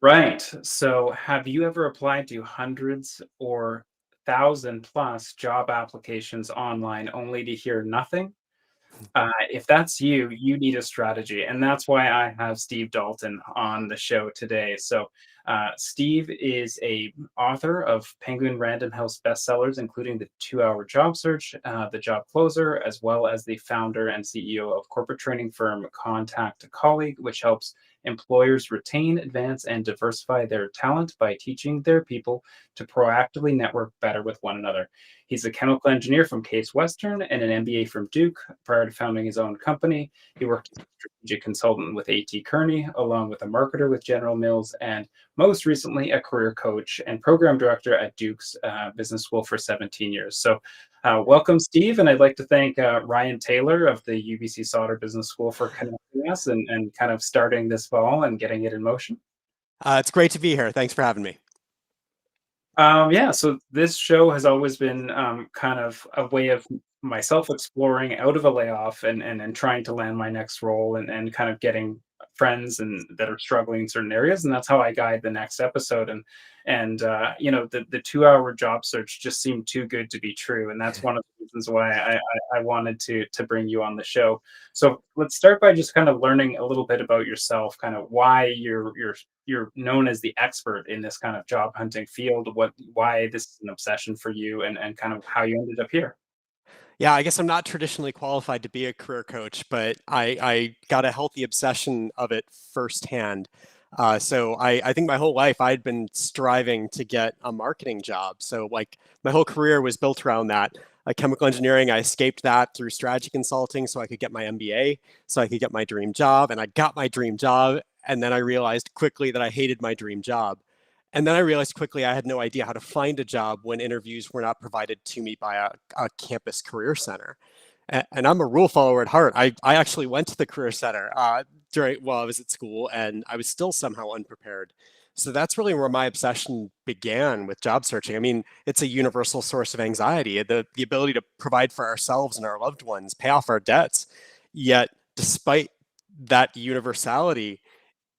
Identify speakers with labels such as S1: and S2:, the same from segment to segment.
S1: Right. So, have you ever applied to hundreds or thousand plus job applications online only to hear nothing? If that's you, you need a strategy, and that's why I have Steve Dalton on the show today. So, Steve is a author of Penguin Random House bestsellers, including the 2 Hour Job Search, The Job Closer, as well as the founder and CEO of corporate training firm Contact a Colleague, which helps employers retain, advance, and diversify their talent by teaching their people to proactively network better with one another. He's a chemical engineer from Case Western and an MBA from Duke. Prior to founding his own company, he worked as a strategic consultant with A.T. Kearney, along with a marketer with General Mills, and most recently, a career coach and program director at Duke's Business School for 17 years. So, welcome, Steve. And I'd like to thank Ryan Taylor of the UBC Sauder Business School for connecting us and kind of starting this ball and getting it in motion.
S2: It's great to be here. Thanks for having me.
S1: Yeah, so this show has always been kind of a way of myself exploring out of a layoff and trying to land my next role and kind of getting friends and that are struggling in certain areas, and that's how I guide the next episode. And the 2 hour job search just seemed too good to be true, and that's one of the reasons why I wanted to bring you on the show. So let's start by just kind of learning a little bit about yourself, kind of why you're known as the expert in this kind of job hunting field, why this is an obsession for you, and kind of how you ended up here.
S2: Yeah, I guess I'm not traditionally qualified to be a career coach, but I got a healthy obsession of it firsthand. So I think my whole life I'd been striving to get a marketing job. So like my whole career was built around that. Like chemical engineering, I escaped that through strategy consulting so I could get my MBA, so I could get my dream job. And I got my dream job. And then I realized quickly that I hated my dream job. And then I realized quickly I had no idea how to find a job when interviews were not provided to me by a campus career center. And I'm a rule follower at heart. I actually went to the career center while I was at school, and I was still somehow unprepared. So that's really where my obsession began with job searching. I mean, it's a universal source of anxiety, the ability to provide for ourselves and our loved ones, pay off our debts. Yet, despite that universality,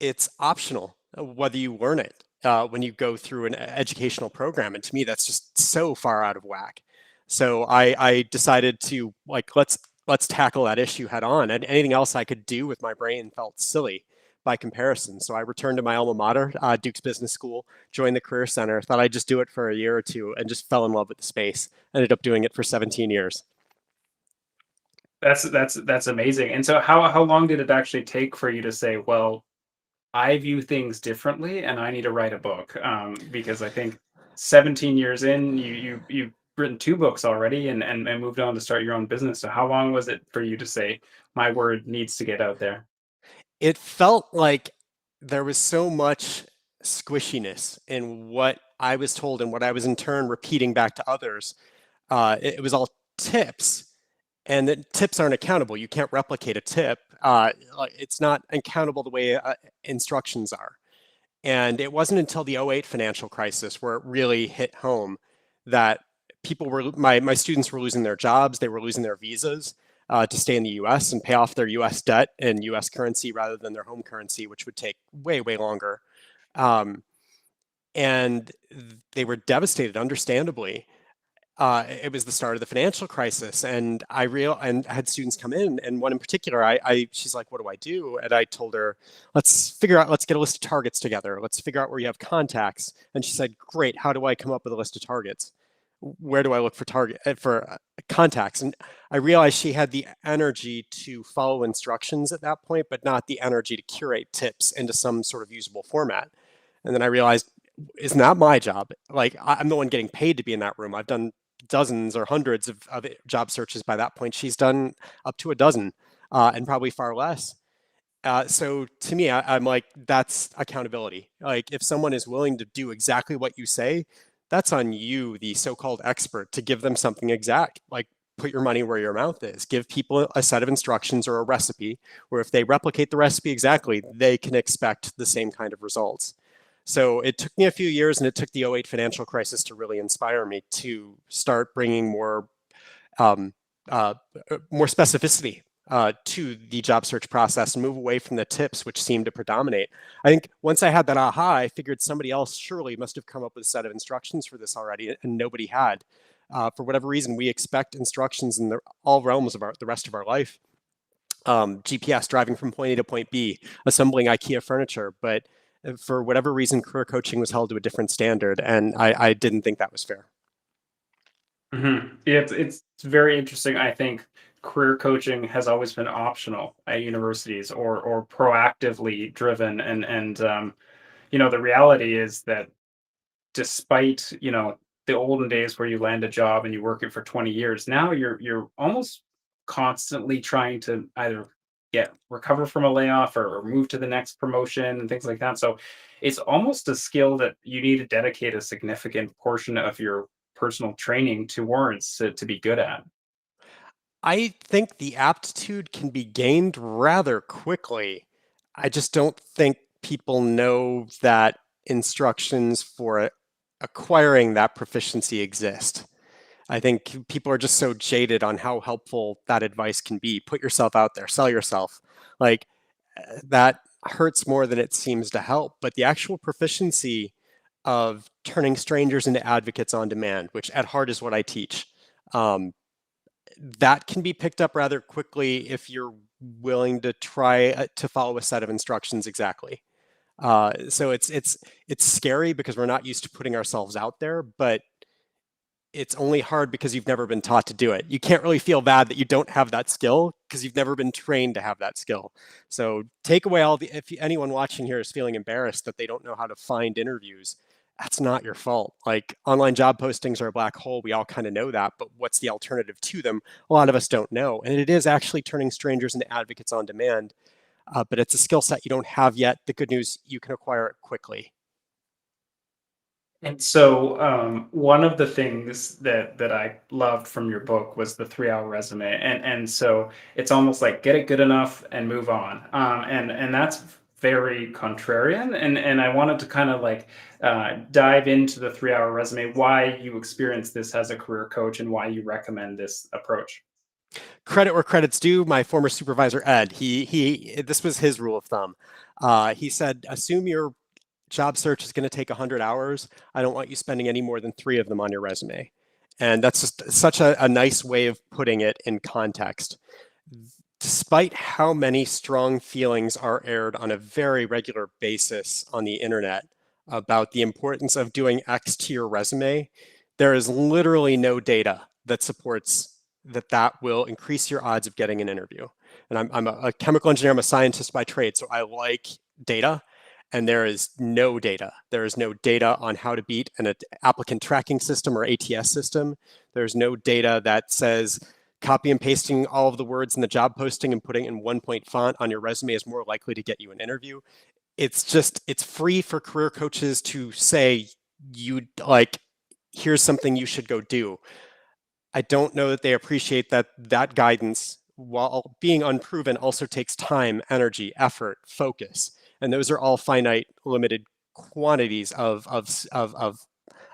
S2: it's optional whether you learn it when you go through an educational program. And to me, that's just so far out of whack. So I decided to let's tackle that issue head on. And anything else I could do with my brain felt silly by comparison. So I returned to my alma mater, Duke's Business School, joined the Career Center, thought I'd just do it for a year or two, and just fell in love with the space. Ended up doing it for 17 years.
S1: That's amazing. And so how long did it actually take for you to say, well, I view things differently and I need to write a book? Because I think 17 years in, you've written two books already and moved on to start your own business. So how long was it for you to say my word needs to get out there?
S2: It felt like there was so much squishiness in what I was told and what I was in turn repeating back to others. It was all tips, and the tips aren't accountable. You can't replicate a tip. It's not accountable the way instructions are. And it wasn't until the '08 financial crisis where it really hit home that my students were losing their jobs, they were losing their visas to stay in the US and pay off their US debt in US currency rather than their home currency, which would take way, way longer. Um, and they were devastated, understandably. It was the start of the financial crisis, and I had students come in, and one in particular, she's like, "What do I do?" And I told her, let's get a list of targets together. Let's figure out where you have contacts." And she said, "Great. How do I come up with a list of targets? Where do I look for contacts?" And I realized she had the energy to follow instructions at that point, but not the energy to curate tips into some sort of usable format. And then I realized, it's not my job. Like, I'm the one getting paid to be in that room. I've done dozens or hundreds of job searches by that point. She's done up to a dozen and probably far less. So to me, I'm like, that's accountability. Like, if someone is willing to do exactly what you say, that's on you, the so-called expert, to give them something exact. Like, put your money where your mouth is. Give people a set of instructions or a recipe where if they replicate the recipe exactly, they can expect the same kind of results. So it took me a few years, and it took the '08 financial crisis to really inspire me to start bringing um, more specificity to the job search process and move away from the tips, which seem to predominate. I think once I had that aha, I figured somebody else surely must have come up with a set of instructions for this already, and nobody had. For whatever reason, we expect instructions in all realms of the rest of our life. GPS, driving from point A to point B, assembling IKEA furniture, but for whatever reason, career coaching was held to a different standard, and I didn't think that was fair.
S1: It's very interesting. I think career coaching has always been optional at universities or proactively driven, and the reality is that despite the olden days where you land a job and you work it for 20 years, now you're almost constantly trying to either get recover from a layoff or move to the next promotion and things like that. So it's almost a skill that you need to dedicate a significant portion of your personal training towards to be good at.
S2: I think the aptitude can be gained rather quickly. I just don't think people know that instructions for acquiring that proficiency exist. I think people are just so jaded on how helpful that advice can be. Put yourself out there, sell yourself. Like that hurts more than it seems to help. But the actual proficiency of turning strangers into advocates on demand, which at heart is what I teach, um, that can be picked up rather quickly if you're willing to try to follow a set of instructions exactly. So it's scary because we're not used to putting ourselves out there, but it's only hard because you've never been taught to do it. You can't really feel bad that you don't have that skill because you've never been trained to have that skill. So take away if anyone watching here is feeling embarrassed that they don't know how to find interviews, that's not your fault. Like online job postings are a black hole. We all kind of know that, but what's the alternative to them? A lot of us don't know. And it is actually turning strangers into advocates on demand, but it's a skill set you don't have yet. The good news, you can acquire it quickly.
S1: And so, one of the things that I loved from your book was the 3-hour resume, and so it's almost like get it good enough and move on, and that's very contrarian, and I wanted to kind of like dive into the 3-hour resume, why you experienced this as a career coach, and why you recommend this approach.
S2: Credit where credit's due. My former supervisor Ed, he this was his rule of thumb. He said, assume your job search is going to take 100 hours. I don't want you spending any more than 3 of them on your resume. And that's just such a nice way of putting it in context. Despite how many strong feelings are aired on a very regular basis on the internet about the importance of doing X to your resume, there is literally no data that supports that will increase your odds of getting an interview. And I'm a chemical engineer, I'm a scientist by trade, so I like data. And there is no data. There is no data on how to beat an applicant tracking system or ATS system. There's no data that says copy and pasting all of the words in the job posting and putting in 1-point font on your resume is more likely to get you an interview. It's free for career coaches to say, here's something you should go do. I don't know that they appreciate that guidance, while being unproven, also takes time, energy, effort, focus. And those are all finite, limited quantities of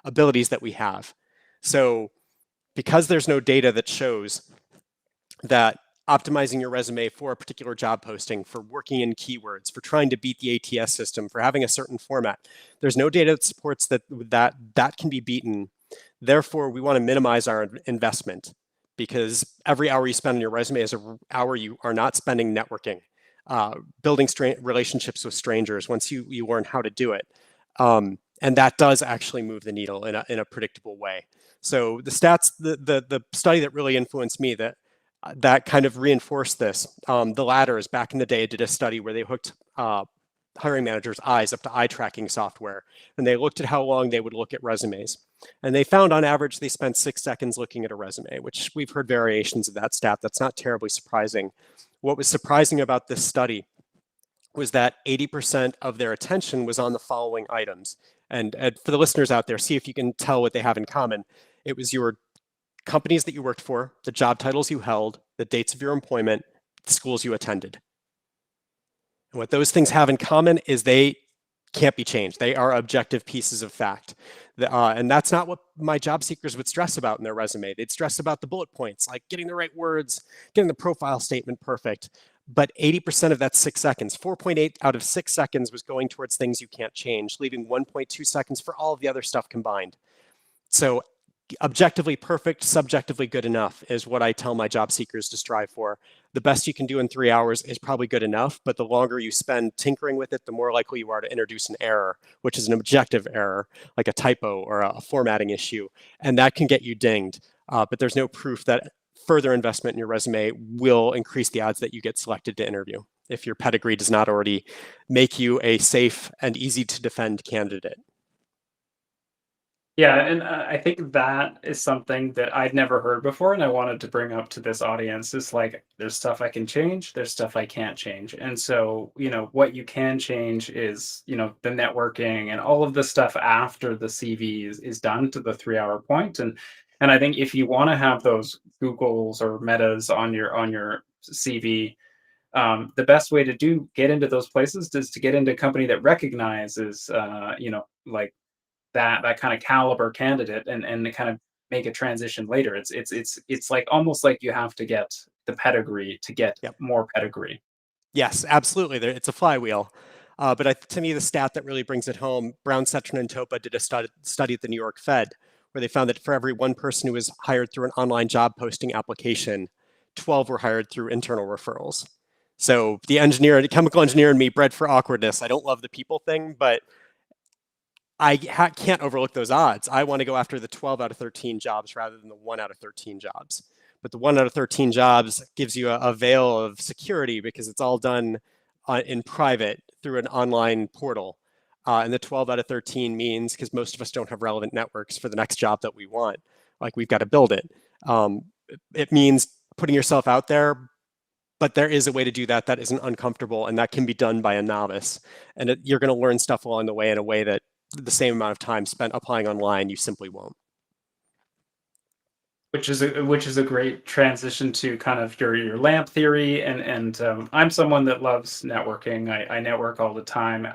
S2: abilities that we have. So because there's no data that shows that optimizing your resume for a particular job posting, for working in keywords, for trying to beat the ATS system, for having a certain format, there's no data that supports that can be beaten. Therefore, we want to minimize our investment, because every hour you spend on your resume is an hour you are not spending networking, building relationships with strangers once you learn how to do it. And that does actually move the needle in a predictable way. So the stats, the study that really influenced me, that kind of reinforced this. The Ladders back in the day did a study where they hooked hiring managers' eyes up to eye tracking software, and they looked at how long they would look at resumes. And they found on average they spent 6 seconds looking at a resume, which we've heard variations of that stat. That's not terribly surprising. What was surprising about this study was that 80% of their attention was on the following items. And for the listeners out there, see if you can tell what they have in common. It was your companies that you worked for, the job titles you held, the dates of your employment, the schools you attended. And what those things have in common is they can't be changed. They are objective pieces of fact. And that's not what my job seekers would stress about in their resume. They'd stress about the bullet points, like getting the right words, getting the profile statement perfect. But 80% of that 6 seconds, 4.8 out of 6 seconds was going towards things you can't change, leaving 1.2 seconds for all of the other stuff combined. So objectively perfect, subjectively good enough is what I tell my job seekers to strive for. The best you can do in 3 hours is probably good enough, but the longer you spend tinkering with it, the more likely you are to introduce an error, which is an objective error, like a typo or a formatting issue, and that can get you dinged. But there's no proof that further investment in your resume will increase the odds that you get selected to interview if your pedigree does not already make you a safe and easy to defend candidate.
S1: Yeah, and I think that is something that I'd never heard before, and I wanted to bring up to this audience. Is like, there's stuff I can change, there's stuff I can't change, and so what you can change is the networking and all of the stuff after the CV is done to the 3 hour point, and I think if you want to have those Googles or Metas on your CV, the best way to get into those places is to get into a company that recognizes like that kind of caliber candidate and to kind of make a transition later. It's like almost like you have to get the pedigree to get
S2: Yep.
S1: more pedigree.
S2: Yes, absolutely. It's a flywheel. But to me, the stat that really brings it home, Brown, Setron, and Topa did a study at the New York Fed, where they found that for every one person who was hired through an online job posting application, 12 were hired through internal referrals. So the chemical engineer in me bred for awkwardness. I don't love the people thing, but I can't overlook those odds. I want to go after the 12 out of 13 jobs rather than the 1 out of 13 jobs. But the 1 out of 13 jobs gives you a veil of security because it's all done in private through an online portal. And the 12 out of 13 means, because most of us don't have relevant networks for the next job that we want, like we've got to build it. It means putting yourself out there, but there is a way to do that that isn't uncomfortable, and that can be done by a novice. And you're going to learn stuff along the way in a way that the same amount of time spent applying online, you simply won't.
S1: Which is a great transition to kind of your lamp theory, and I'm someone that loves networking. I network all the time.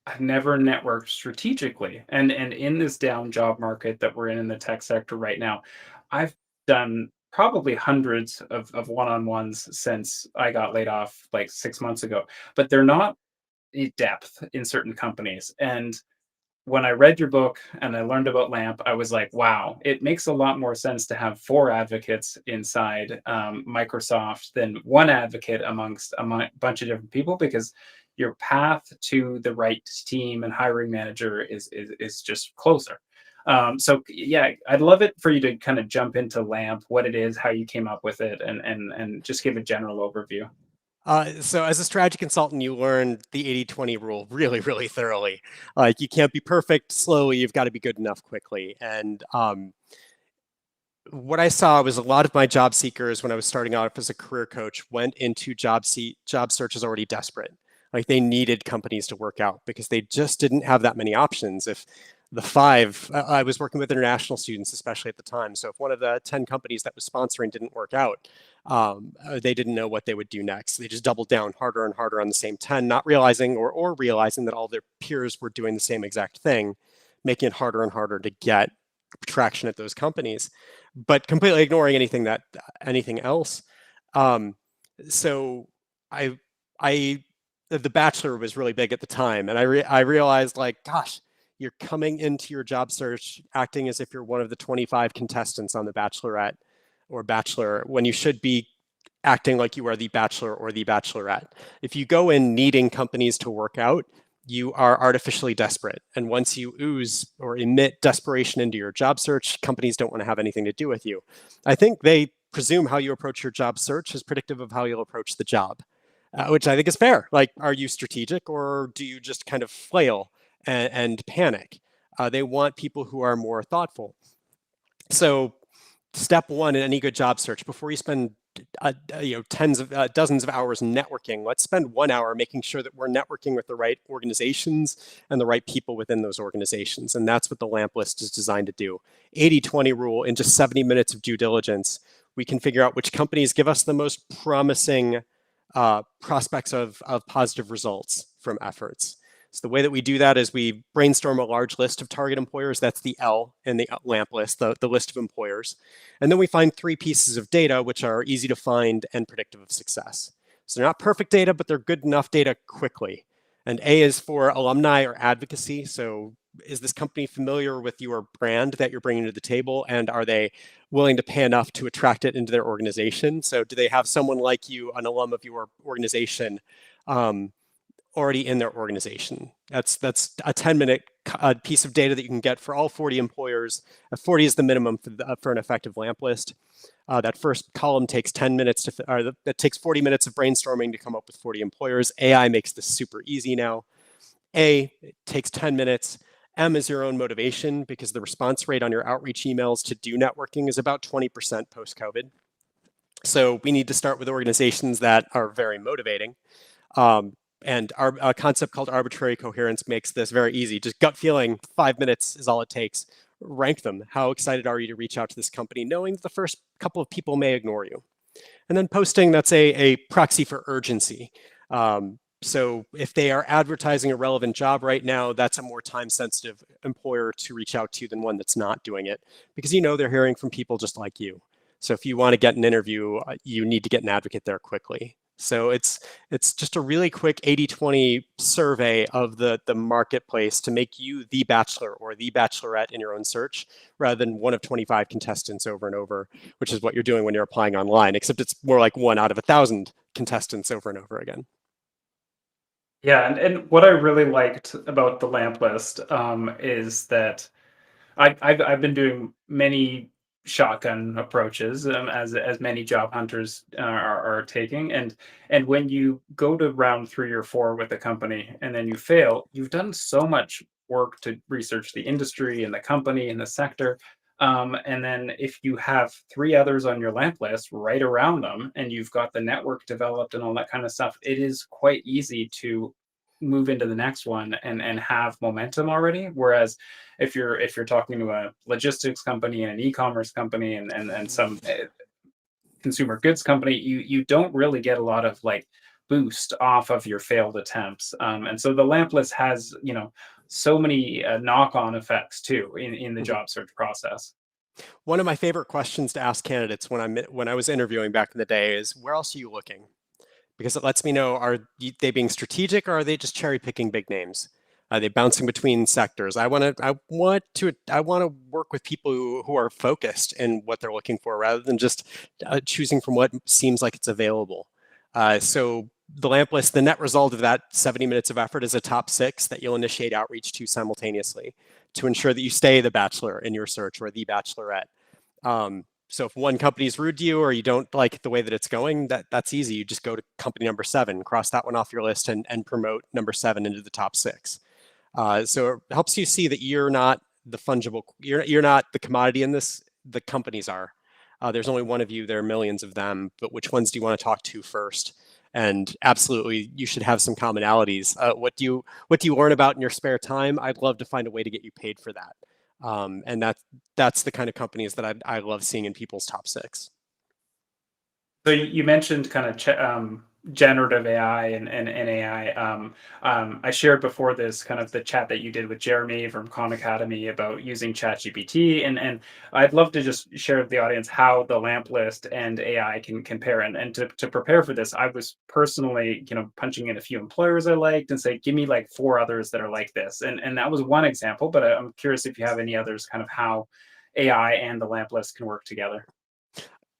S1: I've never networked strategically, and in this down job market that we're in the tech sector right now, I've done probably hundreds of one-on-ones since I got laid off like 6 months ago, but they're not in depth in certain companies. And when I read your book and I learned about LAMP, I was like, wow, it makes a lot more sense to have four advocates inside Microsoft than one advocate amongst a bunch of different people, because your path to the right team and hiring manager is just closer. So yeah, I'd love it for you to kind of jump into LAMP, what it is, how you came up with it, and just give a general overview.
S2: So as a strategy consultant, you learn the 80-20 rule really, really thoroughly. Like you can't be perfect slowly, you've got to be good enough quickly. And what I saw was a lot of my job seekers when I was starting out as a career coach went into job searches already desperate. Like they needed companies to work out because they just didn't have that many options. If the five, I was working with international students, especially at the time. So if one of the 10 companies that was sponsoring didn't work out, they didn't know what they would do next. They just doubled down harder and harder on the same 10, not realizing or realizing that all their peers were doing the same exact thing, making it harder and harder to get traction at those companies, but completely ignoring anything else. So I the Bachelor was really big at the time, and I realized, like, gosh, you're coming into your job search acting as if you're one of the 25 contestants on the Bachelorette or Bachelor, when you should be acting like you are the Bachelor or the Bachelorette. If you go in needing companies to work out, you are artificially desperate. And once you ooze or emit desperation into your job search, companies don't want to have anything to do with you. I think they presume how you approach your job search is predictive of how you'll approach the job, which I think is fair. Like, are you strategic or do you just kind of flail and panic? They want people who are more thoughtful. So step one in any good job search, before you spend dozens of hours networking, let's spend 1 hour making sure that we're networking with the right organizations and the right people within those organizations. And that's what the LAMP list is designed to do. 80-20 rule: in just 70 minutes of due diligence, we can figure out which companies give us the most promising prospects of positive results from efforts. So the way that we do that is we brainstorm a large list of target employers. That's the L in the LAMP list, the list of employers. And then we find 3 pieces of data which are easy to find and predictive of success. So they're not perfect data, but they're good enough data quickly. And A is for alumni or advocacy. So is this company familiar with your brand that you're bringing to the table? And are they willing to pay enough to attract it into their organization? So do they have someone like you, an alum of your organization, already in their organization? That's a 10-minute piece of data that you can get for all 40 employers. 40 is the minimum for an effective LAMP list. That first column takes 10 minutes that takes 40 minutes of brainstorming to come up with 40 employers. AI makes this super easy now. A, it takes 10 minutes. M is your own motivation, because the response rate on your outreach emails to do networking is about 20% post-COVID. So we need to start with organizations that are very motivating. And a concept called arbitrary coherence makes this very easy. Just gut feeling, 5 minutes is all it takes. Rank them. How excited are you to reach out to this company, knowing that the first couple of people may ignore you? And then posting, that's a proxy for urgency. So if they are advertising a relevant job right now, that's a more time-sensitive employer to reach out to than one that's not doing it, because you know they're hearing from people just like you. So if you want to get an interview, you need to get an advocate there quickly. So it's just a really quick 80-20 survey of the marketplace to make you the bachelor or the bachelorette in your own search, rather than one of 25 contestants over and over, which is what you're doing when you're applying online, except it's more like 1 out of 1,000 contestants over and over again.
S1: Yeah, and what I really liked about the lamp list is that I've been doing many shotgun approaches, as many job hunters are taking, and when you go to round 3 or 4 with a company and then you fail, you've done so much work to research the industry and the company and the sector. And then if you have 3 others on your lamp list right around them, and you've got the network developed and all that kind of stuff, it is quite easy to move into the next one and have momentum already. Whereas if you're talking to a logistics company and an e-commerce company and some consumer goods company, you don't really get a lot of like boost off of your failed attempts. And so the lamp list has, so many knock-on effects too in the
S2: Mhm.
S1: job search process.
S2: One of my favorite questions to ask candidates when I was interviewing back in the day is, where else are you looking? Because it lets me know, are they being strategic, or are they just cherry picking big names? Are they bouncing between sectors? I want to work with people who are focused in what they're looking for, rather than just choosing from what seems like it's available. So the lamp list, the net result of that 70 minutes of effort is a top 6 that you'll initiate outreach to simultaneously, to ensure that you stay the bachelor in your search, or the bachelorette. So if one company's rude to you, or you don't like the way that it's going, that's easy. You just go to company number 7, cross that one off your list, and promote number 7 into the top 6. So it helps you see that you're not the fungible, you're not the commodity in this. The companies are. There's only one of you. There are millions of them. But which ones do you want to talk to first? And absolutely, you should have some commonalities. What do you learn about in your spare time? I'd love to find a way to get you paid for that. And that's the kind of companies that I love seeing in people's top 6.
S1: So you mentioned kind of generative AI and AI. I shared before this kind of the chat that you did with Jeremy from Khan Academy about using ChatGPT, and I'd love to just share with the audience how the lamp list and AI can compare. And to prepare for this, I was personally, punching in a few employers I liked and say, give me like 4 others that are like this, and that was one example. But I'm curious if you have any others, kind of how AI and the lamp list can work together.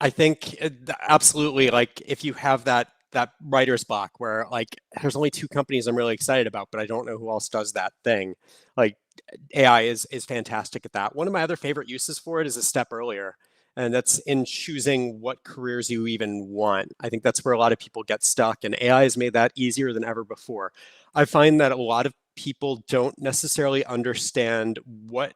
S2: I think absolutely, like if you have that writer's block where like there's only 2 companies I'm really excited about, but I don't know who else does that thing. Like AI is fantastic at that. One of my other favorite uses for it is a step earlier, and that's in choosing what careers you even want. I think that's where a lot of people get stuck, and AI has made that easier than ever before. I find that a lot of people don't necessarily understand what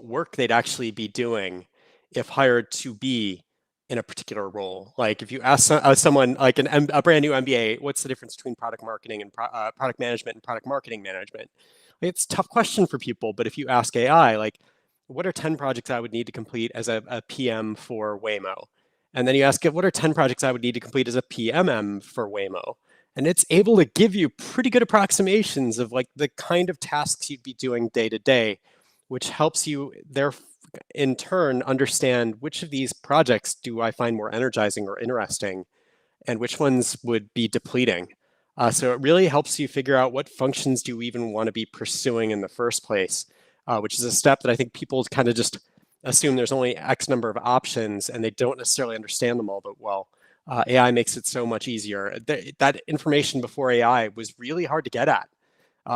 S2: work they'd actually be doing if hired to be in a particular role. Like if you ask someone like a brand new MBA, what's the difference between product marketing and product management and product marketing management? Like, it's a tough question for people, but if you ask AI, like, what are 10 projects I would need to complete as a PM for Waymo? And then you ask it, what are 10 projects I would need to complete as a PMM for Waymo? and it's able to give you pretty good approximations of like the kind of tasks you'd be doing day to day, which helps you there in turn understand which of these projects do I find more energizing or interesting and which ones would be depleting. So it really helps you figure out what functions do you even want to be pursuing in the first place, which is a step that I think people kind of just assume there's only X number of options and they don't necessarily understand them all that well. AI makes it so much easier. That information before AI was really hard to get at.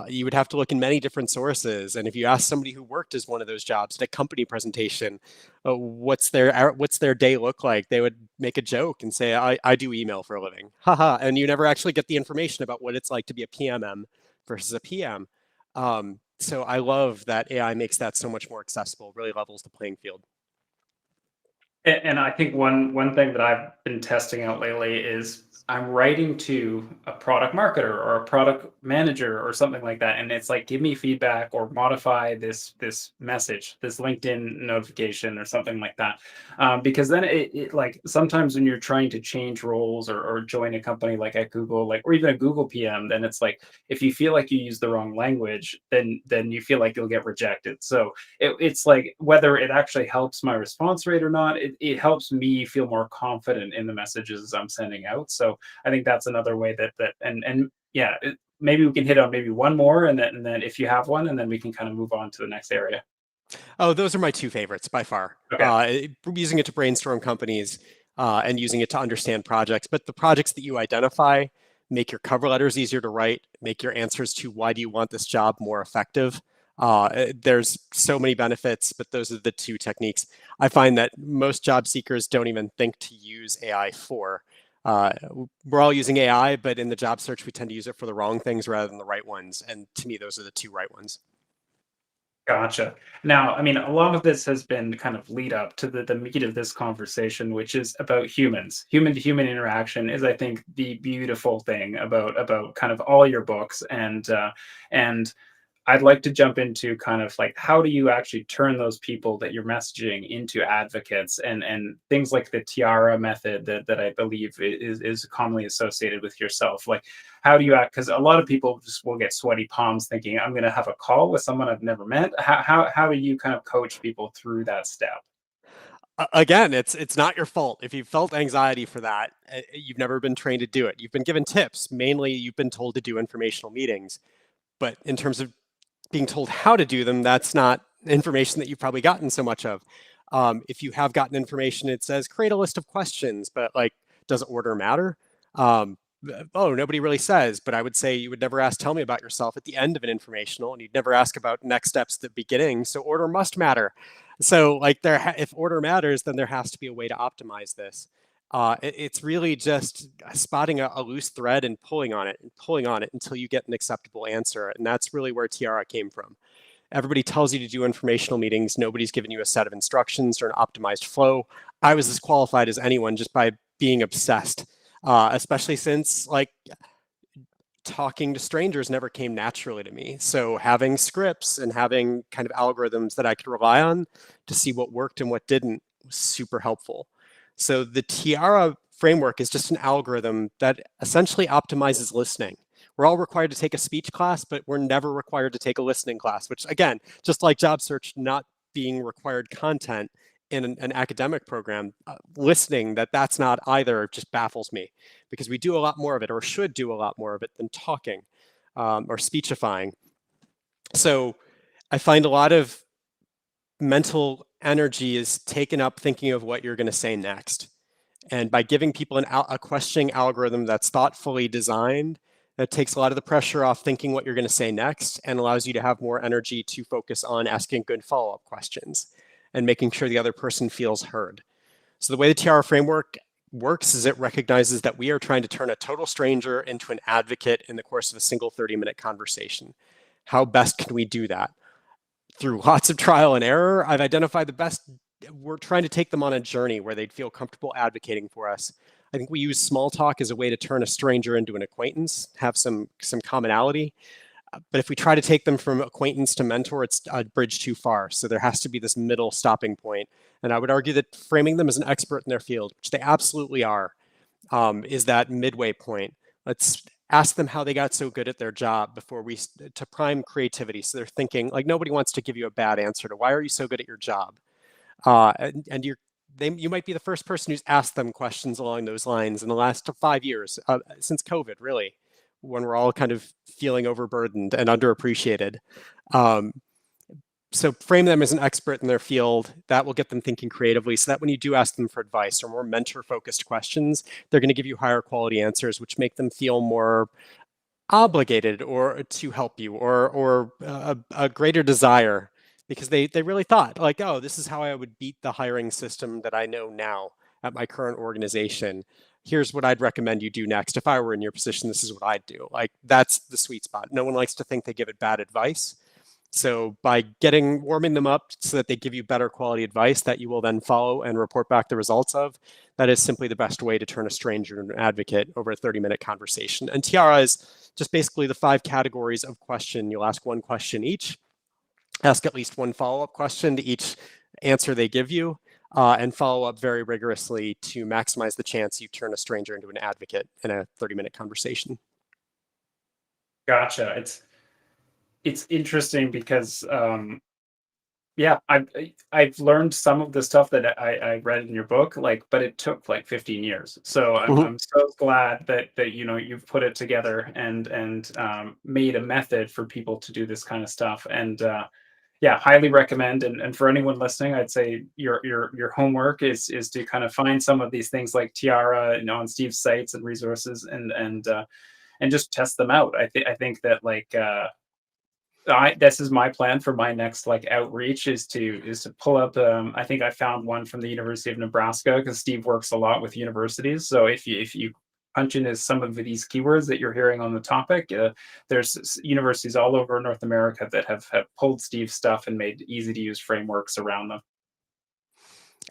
S2: You would have to look in many different sources. And if you ask somebody who worked as one of those jobs at a company presentation, what's their day look like? They would make a joke and say, I do email for a living. Haha. And you never actually get the information about what it's like to be a PMM versus a PM. So I love that AI makes that so much more accessible, really levels the playing field.
S1: And I think one thing that I've been testing out lately is I'm writing to a product marketer or a product manager or something like that, and it's like, give me feedback or modify this message, this LinkedIn notification or something like that. Because then it like sometimes when you're trying to change roles or join a company like at Google, like or even a Google PM, then it's like if you feel like you use the wrong language, then you feel like you'll get rejected. So it's like whether it actually helps my response rate or not, it helps me feel more confident in the messages I'm sending out. So I think that's another way that and yeah, maybe we can hit on maybe one more, and then if you have one, and then we can kind of move on to the next area.
S2: Oh, those are my two favorites by far.
S1: Okay.
S2: Using it to brainstorm companies and using it to understand projects. But the projects that you identify make your cover letters easier to write, make your answers to why do you want this job more effective. There's so many benefits, but those are the two techniques I find that most job seekers don't even think to use AI for. Uh, we're all using AI, but in the job search, we tend to use it for the wrong things rather than the right ones. And to me, those are the two right ones.
S1: Gotcha. Now, I mean, a lot of this has been kind of lead up to the meat of this conversation, which is about humans. Human to human interaction is, I think, the beautiful thing about kind of all your books, and I'd like to jump into kind of like how do you actually turn those people that you're messaging into advocates and things like the TIARA method that I believe is commonly associated with yourself. Like how do you act? Because a lot of people just will get sweaty palms thinking I'm going to have a call with someone I've never met. How do you kind of coach people through that step?
S2: Again, it's not your fault if you felt anxiety for that. You've never been trained to do it. You've been given tips. Mainly, you've been told to do informational meetings, but in terms of being told how to do them, that's not information that you've probably gotten so much of. If you have gotten information, it says create a list of questions, but like, does order matter? Um, oh, nobody really says, but I would say you would never ask, tell me about yourself at the end of an informational, and you'd never ask about next steps at the beginning. So order must matter. So like if order matters, then there has to be a way to optimize this. It's really just spotting a loose thread and pulling on it and pulling on it until you get an acceptable answer. And that's really where TIARA came from. Everybody tells you to do informational meetings. Nobody's given you a set of instructions or an optimized flow. I was as qualified as anyone just by being obsessed, especially since like talking to strangers never came naturally to me. So having scripts and having kind of algorithms that I could rely on to see what worked and what didn't was super helpful. So the TIARA framework is just an algorithm that essentially optimizes listening. We're all required to take a speech class, but we're never required to take a listening class, which again, just like job search not being required content in an academic program, listening that's not either just baffles me because we do a lot more of it or should do a lot more of it than talking or speechifying. So I find a lot of mental energy is taken up thinking of what you're going to say next. And by giving people a questioning algorithm that's thoughtfully designed, that takes a lot of the pressure off thinking what you're going to say next and allows you to have more energy to focus on asking good follow-up questions and making sure the other person feels heard. So the way the TIARA framework works is it recognizes that we are trying to turn a total stranger into an advocate in the course of a single 30-minute conversation. How best can we do that? Through lots of trial and error, I've identified the best. We're trying to take them on a journey where they'd feel comfortable advocating for us. I think we use small talk as a way to turn a stranger into an acquaintance, have some commonality. But if we try to take them from acquaintance to mentor, it's a bridge too far. So there has to be this middle stopping point. And I would argue that framing them as an expert in their field, which they absolutely are, is that midway point. Let's ask them how they got so good at their job before to prime creativity. So they're thinking, like, nobody wants to give you a bad answer to why are you so good at your job? And you might be the first person who's asked them questions along those lines in the last 5 years, since COVID, really, when we're all kind of feeling overburdened and underappreciated. Um, so frame them as an expert in their field. That will get them thinking creatively, so that when you do ask them for advice or more mentor-focused questions, they're going to give you higher quality answers, which make them feel more obligated or to help you, or a greater desire, because they really thought, like, oh, this is how I would beat the hiring system that I know now at my current organization. Here's what I'd recommend you do next. If I were in your position, this is what I'd do. Like, that's the sweet spot. No one likes to think they give it bad advice. So by warming them up so that they give you better quality advice that you will then follow and report back the results of, that is simply the best way to turn a stranger into an advocate over a 30-minute conversation. And TIARA is just basically the 5 categories of question. You'll ask one question each, ask at least one follow-up question to each answer they give you, and follow up very rigorously to maximize the chance you turn a stranger into an advocate in a 30-minute conversation.
S1: Gotcha. It's interesting because yeah, I've learned some of the stuff that I read in your book, like, but it took like 15 years. So
S2: Mhm.
S1: I'm so glad that you've put it together and made a method for people to do this kind of stuff. And yeah, highly recommend. And for anyone listening, I'd say your homework is to kind of find some of these things like Tiara, on Steve's sites and resources, and just test them out. I think that, like, this is my plan for my next, like, outreach, is to pull up. I think I found one from the University of Nebraska, because Steve works a lot with universities. So if you punch in as some of these keywords that you're hearing on the topic, there's universities all over North America that have pulled Steve's stuff and made easy to use frameworks around them.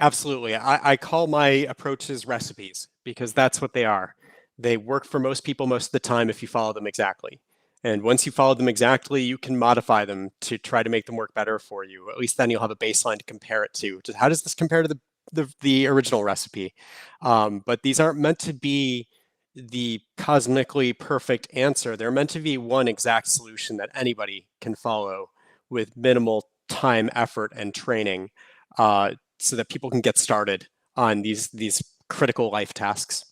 S2: Absolutely. I call my approaches recipes because that's what they are. They work for most people most of the time if you follow them exactly. And once you follow them exactly, you can modify them to try to make them work better for you. At least then you'll have a baseline to compare it to. How does this compare to the original recipe? But these aren't meant to be the cosmically perfect answer. They're meant to be one exact solution that anybody can follow with minimal time, effort, and training. So that people can get started on these critical life tasks.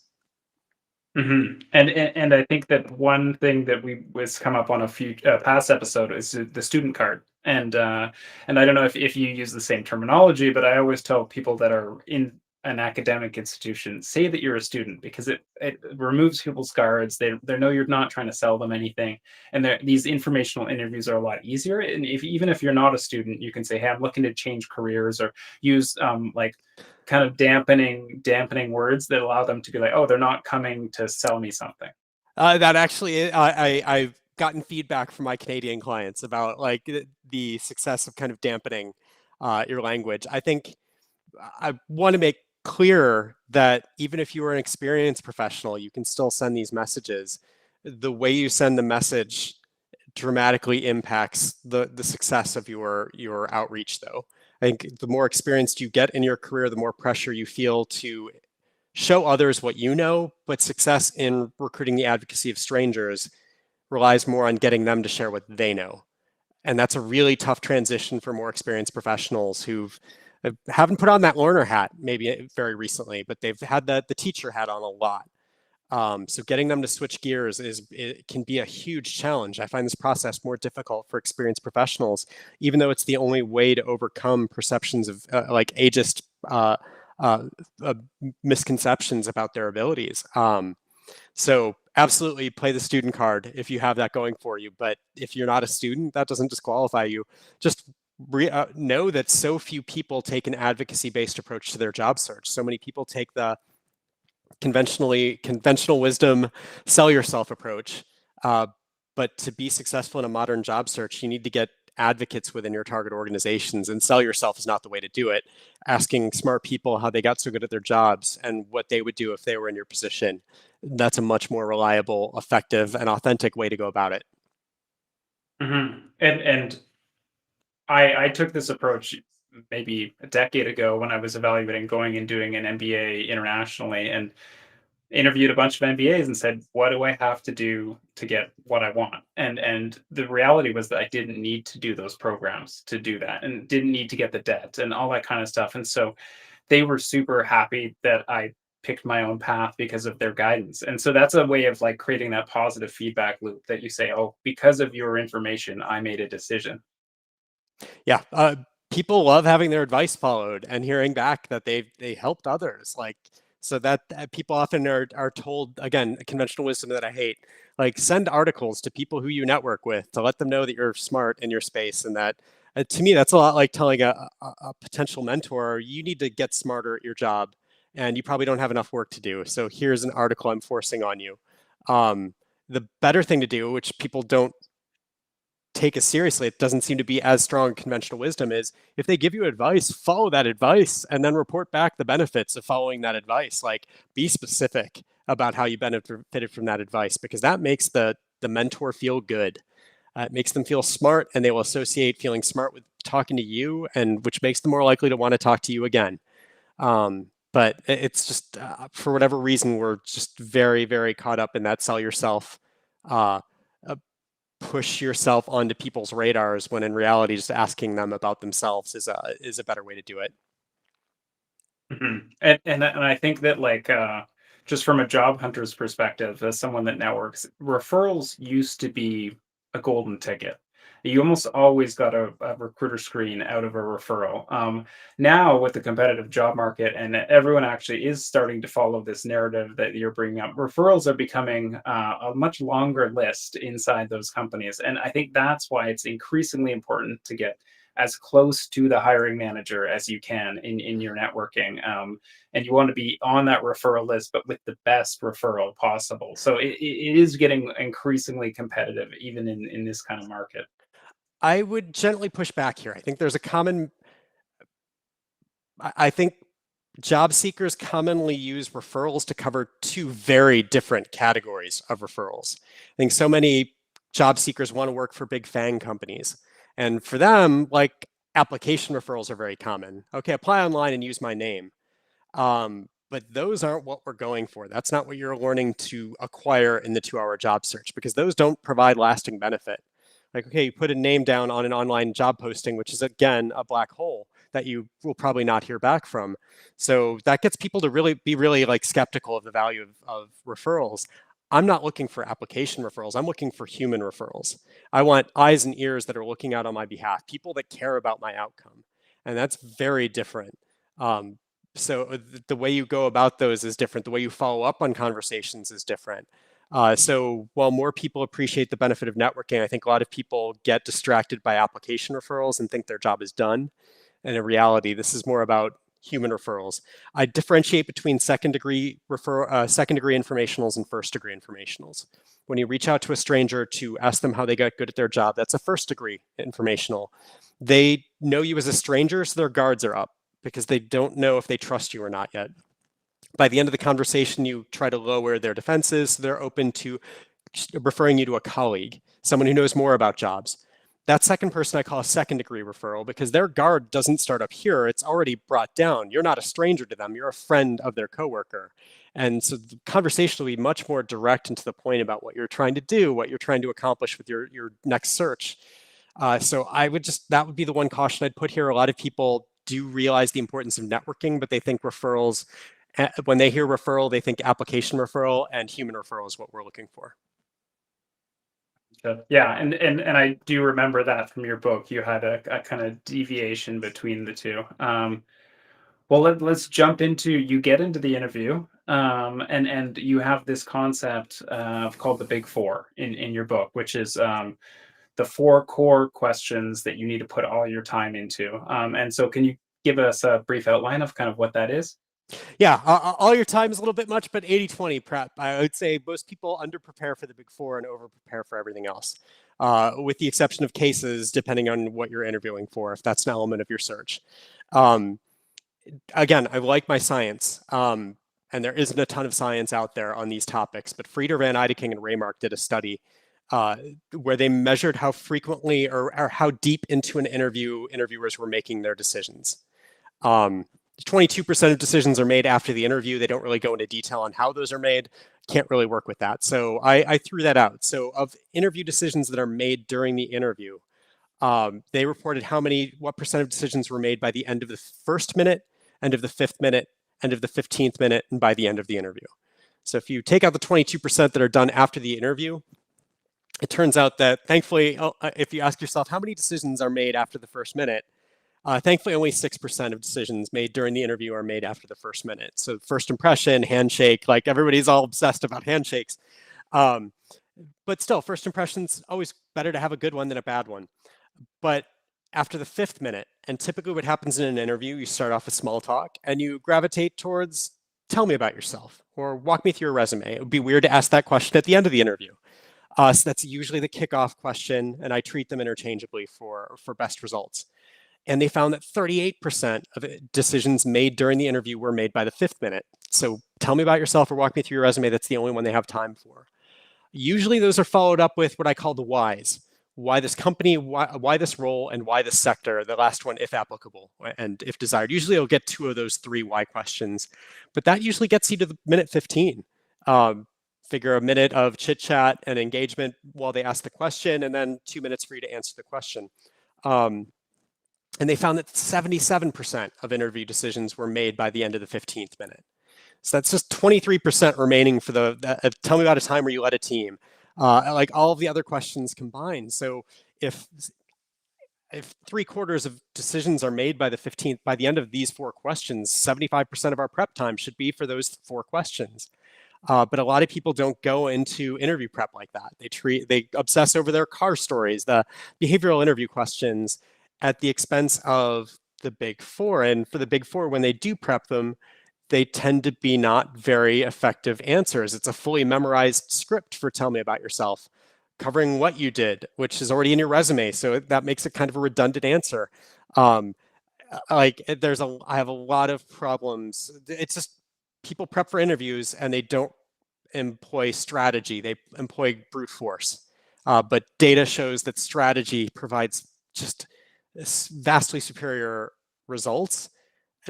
S1: And I think that one thing that we was come up on a few past episode is the student card. And I don't know if you use the same terminology, but I always tell people that are in an academic institution, say that you're a student, because it removes people's guards. They know you're not trying to sell them anything, and these informational interviews are a lot easier. And if even if you're not a student, you can say, "Hey, I'm looking to change careers," or use like kind of dampening words that allow them to be like, "Oh, they're not coming to sell me something."
S2: That actually, I've gotten feedback from my Canadian clients about, like, the success of kind of dampening your language. I think I want to make clear that even if you are an experienced professional, you can still send these messages. The way you send the message dramatically impacts the success of your outreach, though. I think the more experienced you get in your career, the more pressure you feel to show others what you know, but success in recruiting the advocacy of strangers relies more on getting them to share what they know. And that's a really tough transition for more experienced professionals who haven't put on that learner hat maybe very recently, but they've had the teacher hat on a lot. So getting them to switch gears it can be a huge challenge. I find this process more difficult for experienced professionals, even though it's the only way to overcome perceptions of like ageist uh, uh, misconceptions about their abilities. So absolutely play the student card if you have that going for you. But if you're not a student, that doesn't disqualify you. Just know that so few people take an advocacy-based approach to their job search. So many people take the conventional wisdom, sell yourself approach. Uh, but to be successful in a modern job search, you need to get advocates within your target organizations, and sell yourself is not the way to do it. Asking smart people how they got so good at their jobs and what they would do if they were in your position, that's a much more reliable, effective, and authentic way to go about it.
S1: And I took this approach maybe a decade ago when I was evaluating going and doing an MBA internationally, and interviewed a bunch of MBAs and said, "What do I have to do to get what I want?" And the reality was that I didn't need to do those programs to do that, and didn't need to get the debt and all that kind of stuff. And so they were super happy that I picked my own path because of their guidance. And so that's a way of like creating that positive feedback loop that you say, "Oh, because of your information, I made a decision."
S2: Yeah, people love having their advice followed and hearing back that they helped others. Like, so that people often are told, again, conventional wisdom that I hate, like send articles to people who you network with to let them know that you're smart in your space. And that, to me, that's a lot like telling a potential mentor, you need to get smarter at your job and you probably don't have enough work to do. So here's an article I'm forcing on you. Um, the better thing to do, which people don't take as seriously, it doesn't seem to be as strong conventional wisdom, is if they give you advice, follow that advice and then report back the benefits of following that advice. Like, be specific about how you benefited from that advice, because that makes the mentor feel good. It makes them feel smart, and they will associate feeling smart with talking to you, and which makes them more likely to want to talk to you again. But it's just, for whatever reason, we're just very, very caught up in that sell yourself, uh, push yourself onto people's radars, when in reality just asking them about themselves is a better way to do it.
S1: Mhm. And I think that like just from a job hunter's perspective, as someone that networks, referrals used to be a golden ticket. You almost always got a recruiter screen out of a referral. Now, with the competitive job market, and everyone actually is starting to follow this narrative that you're bringing up, referrals are becoming a much longer list inside those companies. And I think that's why it's increasingly important to get as close to the hiring manager as you can in your networking. And you want to be on that referral list, but with the best referral possible. So it is getting increasingly competitive, even in this kind of market.
S2: I would gently push back here. I think there's a common, I think job seekers commonly use referrals to cover two very different categories of referrals. I think so many job seekers want to work for big FANG companies. And for them, like, application referrals are very common. Okay, apply online and use my name. But those aren't what we're going for. That's not what you're learning to acquire in the 2-hour job search, because those don't provide lasting benefit. Like, okay, you put a name down on an online job posting, which is, again, a black hole that you will probably not hear back from. So that gets people to really be really like skeptical of the value of referrals. I'm not looking for application referrals. I'm looking for human referrals. I want eyes and ears that are looking out on my behalf, people that care about my outcome. And that's very different. Um, so the way you go about those is different. The way you follow up on conversations is different. So while more people appreciate the benefit of networking, I think a lot of people get distracted by application referrals and think their job is done. And in reality, this is more about human referrals. I differentiate between second degree informationals and first degree informationals. When you reach out to a stranger to ask them how they got good at their job, that's a first degree informational. They know you as a stranger, so their guards are up because they don't know if they trust you or not yet. By the end of the conversation, you try to lower their defenses. So they're open to referring you to a colleague, someone who knows more about jobs. That second person I call a second degree referral, because their guard doesn't start up here. It's already brought down. You're not a stranger to them. You're a friend of their coworker. And so the conversation will be much more direct and to the point about what you're trying to do, what you're trying to accomplish with your next search. So I would just, that would be the one caution I'd put here. A lot of people do realize the importance of networking, but they think referrals, when they hear referral, they think application referral, and human referral is what we're looking for.
S1: Yeah, and I do remember that from your book. You had a kind of deviation between the two. Well, let's jump into you get into the interview, and you have this concept called the Big Four in your book, which is the four core questions that you need to put all your time into. And so, can you give us a brief outline of kind of what that is?
S2: Yeah, all your time is a little bit much, but 80-20 prep. I would say most people under prepare for the big four and over prepare for everything else, with the exception of cases, depending on what you're interviewing for, if that's an element of your search. Um, Again, I like my science, and there isn't a ton of science out there on these topics, but Frieder, Van Eideking, and Raymark did a study uh, where they measured how frequently or how deep into an interview interviewers were making their decisions. Um, 22% of decisions are made after the interview. They don't really go into detail on how those are made. Can't really work with that. So I threw that out. So of interview decisions that are made during the interview, they reported what percent of decisions were made by the end of the first minute, end of the fifth minute, end of the 15th minute, and by the end of the interview. So if you take out the 22% that are done after the interview, it turns out that thankfully, if you ask yourself how many decisions are made after the first minute, thankfully only 6% of decisions made during the interview are made after the first minute. So first impression, handshake, like everybody's all obsessed about handshakes. Um, but still, first impression's always better to have a good one than a bad one. But after the fifth minute, and typically what happens in an interview, you start off with small talk and you gravitate towards, tell me about yourself or walk me through your resume. It would be weird to ask that question at the end of the interview. So that's usually the kickoff question, and I treat them interchangeably for best results. And they found that 38% of decisions made during the interview were made by the fifth minute. So tell me about yourself or walk me through your resume. That's the only one they have time for. Usually those are followed up with what I call the whys. Why this company, why this role, and why this sector, the last one, if applicable, and if desired. Usually you'll get 2 of those 3 why questions, but that usually gets you to the minute 15. Figure a minute of chit chat and engagement while they ask the question, and then 2 minutes for you to answer the question. And they found that 77% of interview decisions were made by the end of the 15th minute. So that's just 23% remaining for tell me about a time where you led a team. Like all of the other questions combined. So if 3/4 of decisions are made by the end of these 4 questions, 75% of our prep time should be for those 4 questions. But a lot of people don't go into interview prep like that. They obsess over their car stories, the behavioral interview questions at the expense of the Big Four. And for the Big Four, when they do prep them, they tend to be not very effective answers. It's a fully memorized script for tell me about yourself, covering what you did, which is already in your resume. So that makes it kind of a redundant answer. I have a lot of problems. It's just people prep for interviews and they don't employ strategy. They employ brute force. But data shows that strategy provides just vastly superior results.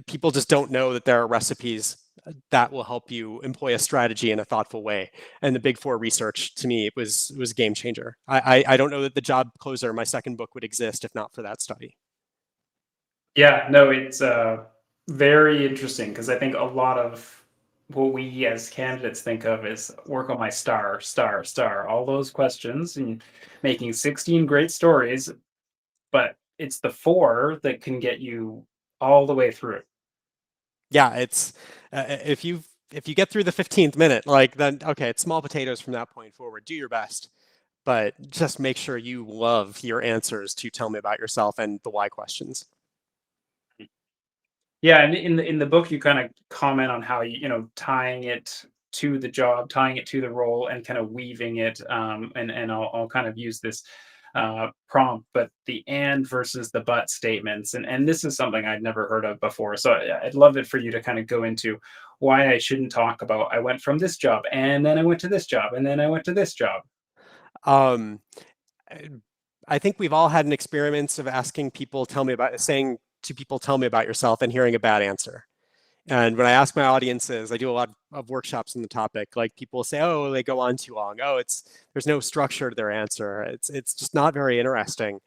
S2: People just don't know that there are recipes that will help you employ a strategy in a thoughtful way. And the Big Four research, to me, was a game changer. I don't know that the Job Closer, my second book, would exist if not for that study.
S1: Yeah, no, it's very interesting because I think a lot of what we as candidates think of is work on my star, star, star, all those questions and making 16 great stories, but it's the 4 that can get you all the way through.
S2: Yeah, it's if you get through the 15th minute, like then okay, it's small potatoes from that point forward. Do your best, but just make sure you love your answers to tell me about yourself and the why questions.
S1: Yeah, and in the book, you kind of comment on how tying it to the job, tying it to the role, and kind of weaving it. And I'll kind of use this prompt, but the and versus the but statements, and this is something I'd never heard of before. So I'd love it for you to kind of go into why I shouldn't talk about I went from this job, and then I went to this job, and then I went to this job.
S2: Um, I think we've all had an experience of asking people, saying to people, tell me about yourself, and hearing a bad answer. And when I ask my audiences, I do a lot of workshops on the topic. Like people say, oh, they go on too long. Oh, there's no structure to their answer. It's just not very interesting.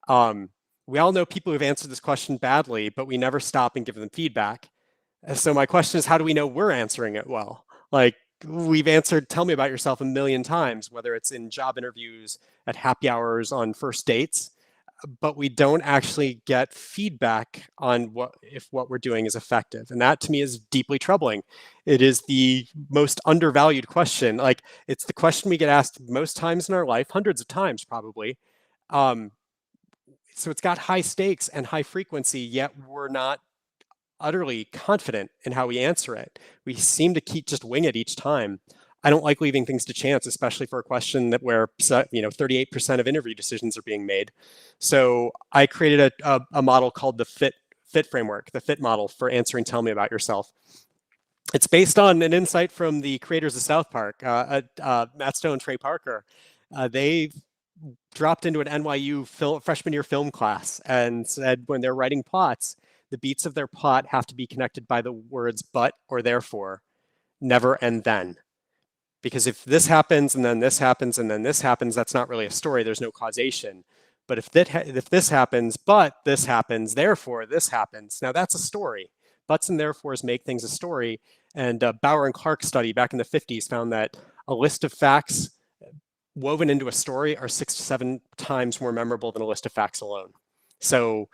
S2: We all know people who've answered this question badly, but we never stop and give them feedback. So my question is, how do we know we're answering it well? Like we've answered, tell me about yourself a million times, whether it's in job interviews, at happy hours, on first dates, but we don't actually get feedback on if what we're doing is effective. And that to me is deeply troubling. It is the most undervalued question. Like it's the question we get asked most times in our life, hundreds of times probably. So it's got high stakes and high frequency, yet we're not utterly confident in how we answer it. We seem to just wing it each time. I don't like leaving things to chance, especially for a question where 38% of interview decisions are being made. So I created a model called the FIT framework, the FIT model for answering tell me about yourself. It's based on an insight from the creators of South Park, Matt Stone, Trey Parker. They dropped into an NYU freshman year film class and said when they're writing plots, The beats of their plot have to be connected by the words but or therefore, never and then. Because if this happens and then this happens and then this happens, that's not really a story. There's no causation. But if this happens, but this happens, therefore this happens, now that's a story. Buts and therefores make things a story. And Bauer and Clark's study back in the 50s found that a list of facts woven into a story are 6 to 7 times more memorable than a list of facts alone. So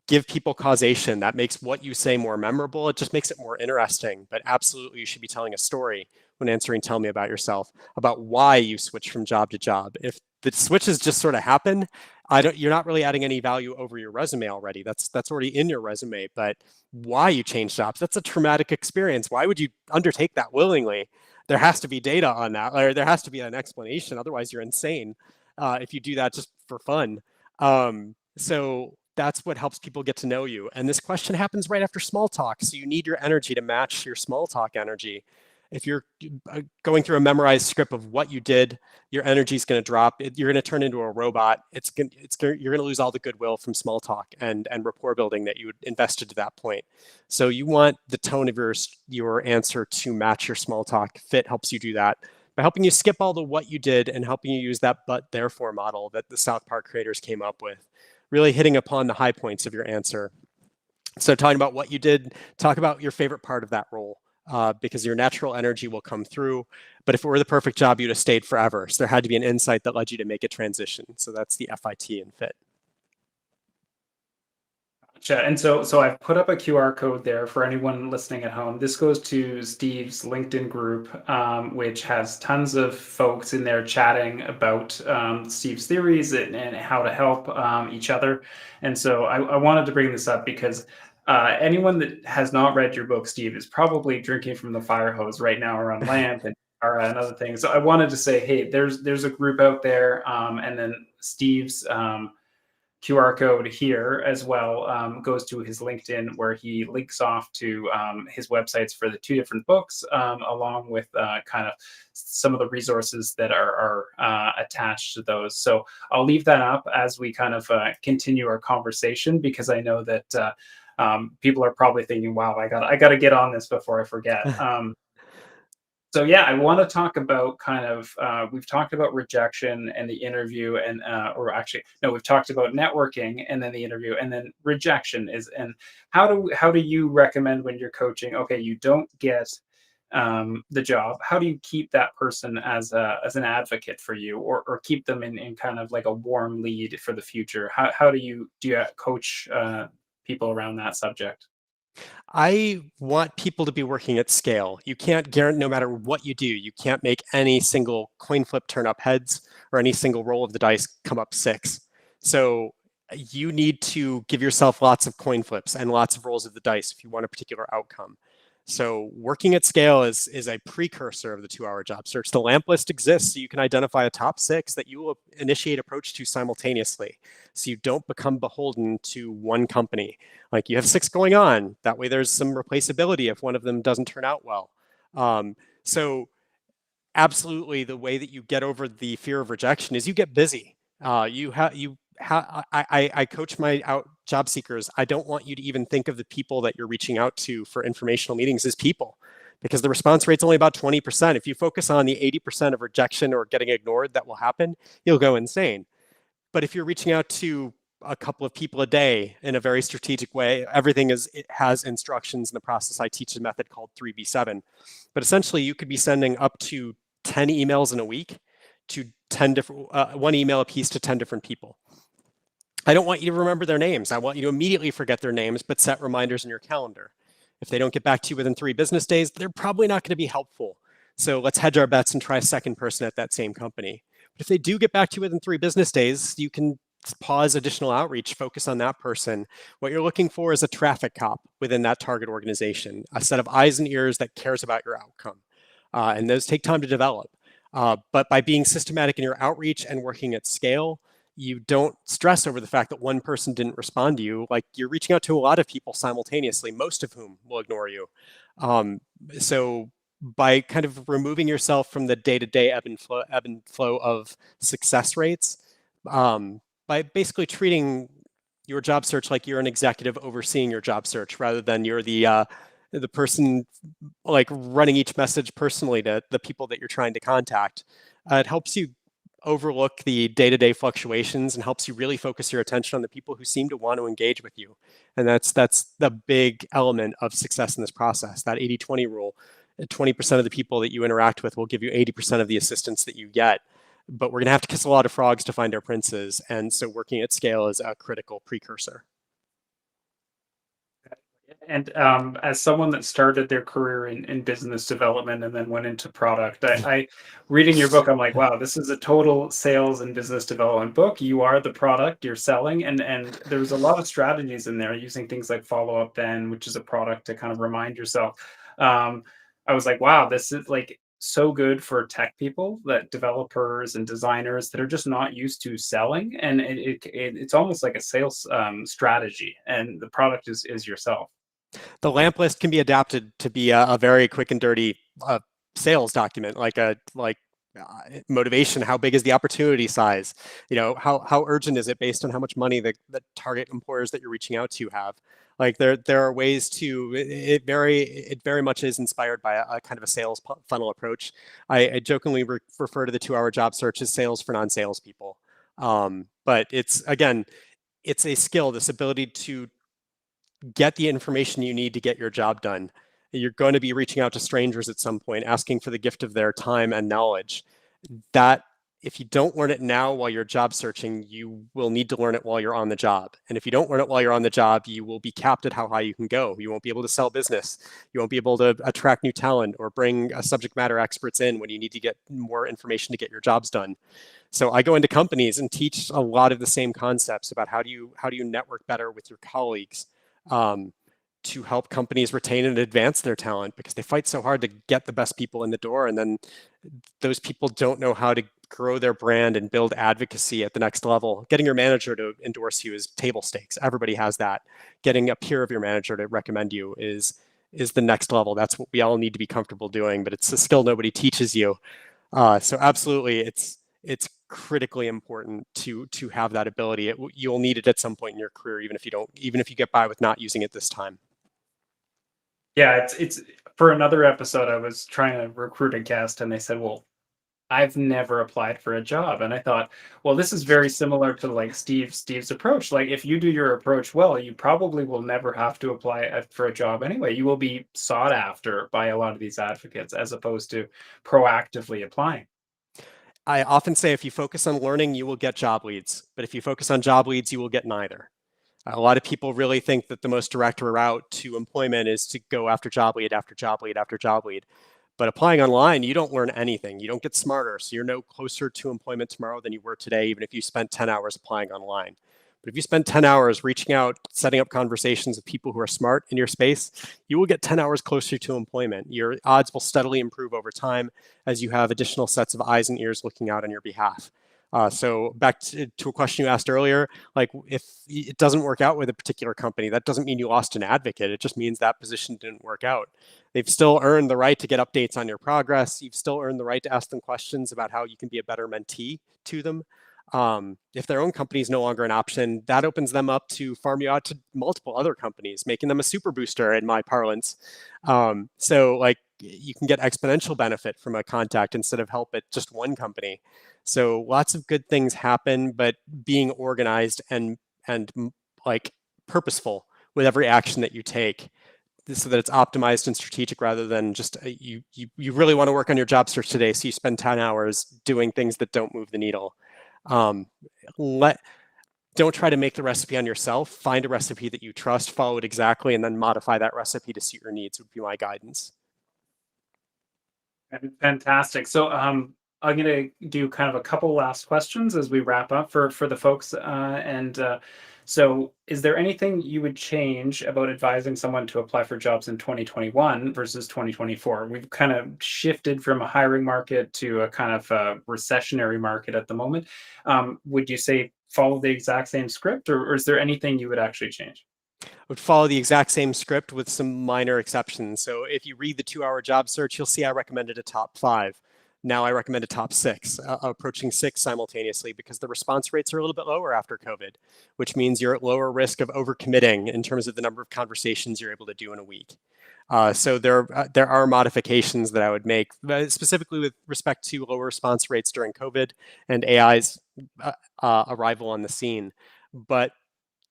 S2: give people causation. That makes what you say more memorable. It just makes it more interesting. But absolutely, you should be telling a story when answering Tell Me About Yourself, about why you switch from job to job. If the switches just sort of happen, you're not really adding any value over your resume already. That's already in your resume. But why you change jobs, that's a traumatic experience. Why would you undertake that willingly? There has to be data on that, or there has to be an explanation. Otherwise, you're insane if you do that just for fun. So that's what helps people get to know you. And this question happens right after small talk. So you need your energy to match your small talk energy. If you're going through a memorized script of what you did, your energy is going to drop. You're going to turn into a robot. You're going to lose all the goodwill from small talk and rapport building that you invested to that point. So you want the tone of your answer to match your small talk. Fit helps you do that by helping you skip all the what you did and helping you use that but therefore model that the South Park creators came up with, really hitting upon the high points of your answer. So talking about what you did, talk about your favorite part of that role. Because your natural energy will come through. But if it were the perfect job, you'd have stayed forever. So there had to be an insight that led you to make a transition. So that's the FIT in FIT.
S1: Gotcha. And so I've put up a QR code there for anyone listening at home. This goes to Steve's LinkedIn group, which has tons of folks in there chatting about Steve's theories and how to help each other. And so I wanted to bring this up because anyone that has not read your book, Steve, is probably drinking from the fire hose right now or on LAMP and TIARA and other things. So I wanted to say, hey, there's a group out there, and then Steve's QR code here as well goes to his LinkedIn, where he links off to his websites for the 2 different books, along with kind of some of the resources that are attached to those. So I'll leave that up as we kind of continue our conversation, because I know that people are probably thinking, "Wow, I got to get on this before I forget." So yeah, I want to talk about kind of we've talked about rejection and the interview, and or actually no, we've talked about networking and then the interview, and then rejection is. And how do you recommend when you're coaching? Okay, you don't get the job. How do you keep that person as an advocate for you, or keep them in kind of like a warm lead for the future? How do you coach people around that subject?
S2: I want people to be working at scale. You can't guarantee, no matter what you do, you can't make any single coin flip turn up heads or any single roll of the dice come up 6. So you need to give yourself lots of coin flips and lots of rolls of the dice if you want a particular outcome. So working at scale is a precursor of the 2-hour job search. The LAMP list exists so you can identify a top 6 that you will initiate approach to simultaneously, so you don't become beholden to one company. Like, you have 6 going on. That way there's some replaceability if one of them doesn't turn out well. So absolutely, the way that you get over the fear of rejection is you get busy. I coach my job seekers. I don't want you to even think of the people that you're reaching out to for informational meetings as people, because the response rate's only about 20%. If you focus on the 80% of rejection or getting ignored that will happen, you'll go insane. But if you're reaching out to a couple of people a day in a very strategic way, it has instructions in the process. I teach a method called 3B7. But essentially, you could be sending up to 10 emails in a week to 10 different, 1 email a piece to 10 different people. I don't want you to remember their names. I want you to immediately forget their names, but set reminders in your calendar. If they don't get back to you within 3 business days, they're probably not going to be helpful. So let's hedge our bets and try a second person at that same company. But if they do get back to you within 3 business days, you can pause additional outreach, focus on that person. What you're looking for is a traffic cop within that target organization, a set of eyes and ears that cares about your outcome. And those take time to develop. But by being systematic in your outreach and working at scale, you don't stress over the fact that one person didn't respond to you. Like, you're reaching out to a lot of people simultaneously, most of whom will ignore you. So by kind of removing yourself from the day-to-day ebb and flow of success rates, by basically treating your job search like you're an executive overseeing your job search rather than you're the person like running each message personally to the people that you're trying to contact. It helps you overlook the day-to-day fluctuations and helps you really focus your attention on the people who seem to want to engage with you. And that's the big element of success in this process, that 80-20 rule. 20% of the people that you interact with will give you 80% of the assistance that you get. But we're going to have to kiss a lot of frogs to find our princes. And so working at scale is a critical precursor.
S1: And as someone that started their career in business development and then went into product, I reading your book, I'm like, wow, this is a total sales and business development book. You are the product you're selling, and there's a lot of strategies in there using things like follow up, then, which is a product to kind of remind yourself. I was like, wow, this is like so good for tech people, that developers and designers that are just not used to selling, and it's almost like a sales strategy, and the product is yourself.
S2: The lamp list can be adapted to be a very quick and dirty sales document, like motivation. How big is the opportunity size? You know, how urgent is it based on how much money the target employers that you're reaching out to have? Like there are ways to it very much is inspired by a kind of a sales funnel approach. I jokingly refer to the 2-hour job search as sales for non-sales people. But it's again, it's a skill, this ability to get the information you need to get your job done. You're going to be reaching out to strangers at some point, asking for the gift of their time and knowledge. That if you don't learn it now while you're job searching, you will need to learn it while you're on the job. And if you don't learn it while you're on the job, you will be capped at how high you can go. You won't be able to sell business. You won't be able to attract new talent or bring subject matter experts in when you need to get more information to get your jobs done. So I go into companies and teach a lot of the same concepts about how do you network better with your colleagues, to help companies retain and advance their talent, because they fight so hard to get the best people in the door. And then those people don't know how to grow their brand and build advocacy at the next level. Getting your manager to endorse you is table stakes. Everybody has that. Getting a peer of your manager to recommend you is the next level. That's what we all need to be comfortable doing, but it's a skill nobody teaches you. So absolutely, it's critically important to have that ability. You'll need it at some point in your career, even if you get by with not using it this time.
S1: Yeah, it's for another episode, I was trying to recruit a guest and they said, "Well, I've never applied for a job." And I thought, well, this is very similar to like Steve's approach. Like if you do your approach well, you probably will never have to apply for a job anyway. You will be sought after by a lot of these advocates as opposed to proactively applying.
S2: I often say if you focus on learning, you will get job leads. But if you focus on job leads, you will get neither. A lot of people really think that the most direct route to employment is to go after job lead after job lead after job lead. But applying online, you don't learn anything. You don't get smarter. So you're no closer to employment tomorrow than you were today, even if you spent 10 hours applying online. But if you spend 10 hours reaching out, setting up conversations with people who are smart in your space, you will get 10 hours closer to employment. Your odds will steadily improve over time as you have additional sets of eyes and ears looking out on your behalf. So back to a question you asked earlier, like if it doesn't work out with a particular company, that doesn't mean you lost an advocate. It just means that position didn't work out. They've still earned the right to get updates on your progress. You've still earned the right to ask them questions about how you can be a better mentee to them. If their own company is no longer an option, that opens them up to farm you out to multiple other companies, making them a super booster in my parlance. So like you can get exponential benefit from a contact instead of help at just one company. So lots of good things happen, but being organized and like purposeful with every action that you take, so that it's optimized and strategic rather than just you really want to work on your job search today, so you spend 10 hours doing things that don't move the needle. Don't try to make the recipe on yourself. Find a recipe that you trust, follow it exactly, and then modify that recipe to suit your needs would be my guidance.
S1: Fantastic. So I'm going to do kind of a couple last questions as we wrap up for the folks. So, is there anything you would change about advising someone to apply for jobs in 2021 versus 2024? We've kind of shifted from a hiring market to a kind of a recessionary market at the moment. Would you say follow the exact same script, or is there anything you would actually change?
S2: Would follow the exact same script with some minor exceptions. So if you read the 2-hour job search, you'll see I recommended a top 5. Now I recommend a top 6, approaching 6 simultaneously, because the response rates are a little bit lower after COVID, which means you're at lower risk of overcommitting in terms of the number of conversations you're able to do in a week. So there are modifications that I would make, specifically with respect to lower response rates during COVID and AI's arrival on the scene. But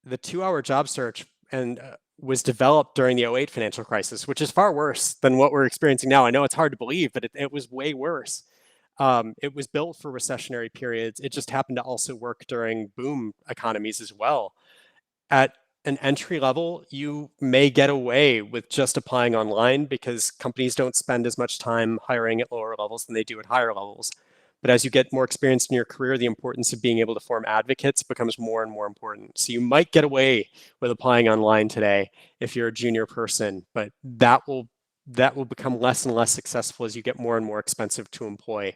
S2: the 2-hour job search and was developed during the '08 financial crisis, which is far worse than what we're experiencing now. I know it's hard to believe, but it was way worse. It was built for recessionary periods. It just happened to also work during boom economies as well. At an entry level, you may get away with just applying online because companies don't spend as much time hiring at lower levels than they do at higher levels. But as you get more experienced in your career, the importance of being able to form advocates becomes more and more important. So you might get away with applying online today if you're a junior person, but that will become less and less successful as you get more and more expensive to employ.